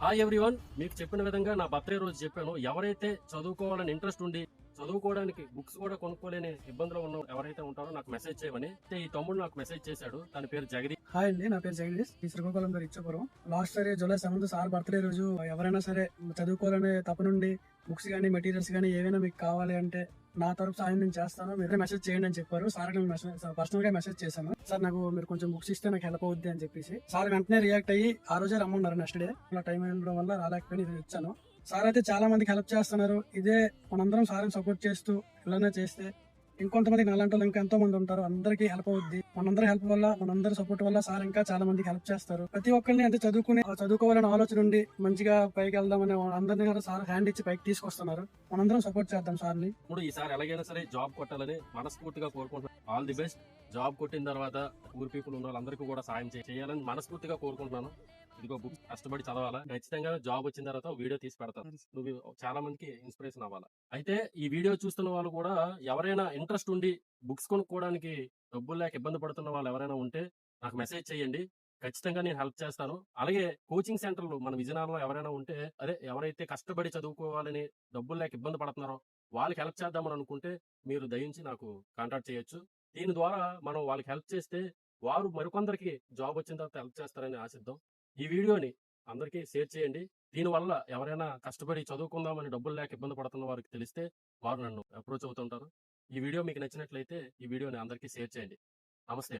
Hi everyone, మీకు చెప్పిన విధంగా నా బర్త్డే రోజు చెప్పాను. ఎవరైతే చదువుకోవాలని ఇంట్రెస్ట్ ఉండి చదువుకోవడానికి బుక్స్ కూడా కొనుక్కోలేని ఇబ్బందులు ఉన్న ఎవరైతే ఉంటారో నాకు మెసేజ్ చేయమని ఈ తమ్ముడు నాకు మెసేజ్ చేశాడు. తన పేరు జగదీష్. హాయ్ అండి, నా పేరు జగదీష్. ఈ శ్రీకాకుళం గారు ఇచ్చాపురం. లాస్ట్ సారి జూలై 7 సార్ బర్త్డే రోజు ఎవరైనా సరే చదువుకోవాలనే తప్ప నుండి బుక్స్ కానీ మెటీరియల్స్ కానీ ఏవైనా మీకు కావాలి అంటే నా తరపు సాయం నేను చేస్తాను, మీరు మెసేజ్ చేయండి అని చెప్పారు. సార్ నేను పర్సనల్ గా మెసేజ్ చేశాను. సార్ నాకు మీరు కొంచెం బుక్స్ ఇస్తే నాకు హెల్ప్ అవుద్ది అని చెప్పేసి సార్ వెంటనే రియాక్ట్ అయ్యి ఆ రోజే రమ్మన్నారు. నెక్స్ట్ డే అలా టైం అయిన వల్ల రాలేకపోయినా ఇది ఇచ్చాను. సార్ అయితే చాలా మందికి హెల్ప్ చేస్తున్నారు. ఇదే మనందరం సార్ని సపోర్ట్ చేస్తూ ఇలానే చేస్తే ఇంకొంతమంది నాలాంటి వాళ్ళు ఇంకా ఎంతో మంది ఉంటారు. అందరికీ హెల్ప్ అవుద్ది. మనందరి హెల్ప్ వల్ల, మనందరి సపోర్ట్ వల్ల సార్ ఇంకా చాలా మందికి హెల్ప్ చేస్తారు. ప్రతి ఒక్కరిని అంటే చదువుకోవాలనే ఆలోచన ఉండి మంచిగా పైకి వెళ్దామని అందరినీ కూడా సార్ హ్యాండ్ ఇచ్చి పైకి తీసుకొస్తున్నారు. మనందరం సపోర్ట్ చేద్దాం సార్ని. ఇప్పుడు ఈసారి ఎలాగైనా సరే జాబ్ కొట్టాలని మనస్ఫూర్తిగా కోరుకుంటున్నాను. All the best. జాబ్ కొట్టిన తర్వాత ఊర్ పీపుల్ ఉన్న వాళ్ళందరికీ కూడా సాయం చేయాలని మనస్ఫూర్తిగా కోరుకుంటున్నాను. ఇదిగో బుక్స్ కష్టపడి చదవాలా. ఖచ్చితంగా జాబ్ వచ్చిన తర్వాత వీడియో తీసి పెడతాను. నువ్వు చాలా మందికి ఇన్స్పిరేషన్ అవ్వాలా. అయితే ఈ వీడియో చూస్తున్న వాళ్ళు కూడా ఎవరైనా ఇంట్రెస్ట్ ఉండి బుక్స్ కొనుక్కోవడానికి డబ్బులు లేక ఇబ్బంది పడుతున్న వాళ్ళు ఎవరైనా ఉంటే నాకు మెసేజ్ చేయండి. ఖచ్చితంగా నేను హెల్ప్ చేస్తాను. అలాగే కోచింగ్ సెంటర్లు మన విజయనగరంలో ఎవరైనా ఉంటే, అదే ఎవరైతే కష్టపడి చదువుకోవాలని డబ్బులు లేక ఇబ్బంది పడుతున్నారో వాళ్ళకి హెల్ప్ చేద్దామని అనుకుంటే మీరు దయించి నాకు కాంటాక్ట్ చేయొచ్చు. దీని ద్వారా మనం వాళ్ళకి హెల్ప్ చేస్తే వారు మరికొందరికి జాబ్ వచ్చిన తర్వాత హెల్ప్ చేస్తారని ఆశిద్దాం. ఈ వీడియోని అందరికీ షేర్ చేయండి. దీనివల్ల ఎవరైనా కష్టపడి చదువుకుందామని డబ్బులు లేక ఇబ్బంది పడుతున్న వారికి తెలిస్తే వారు నన్ను అప్రోచ్ అవుతుంటారు. ఈ వీడియో మీకు నచ్చినట్లయితే ఈ వీడియోని అందరికీ షేర్ చేయండి. నమస్తే.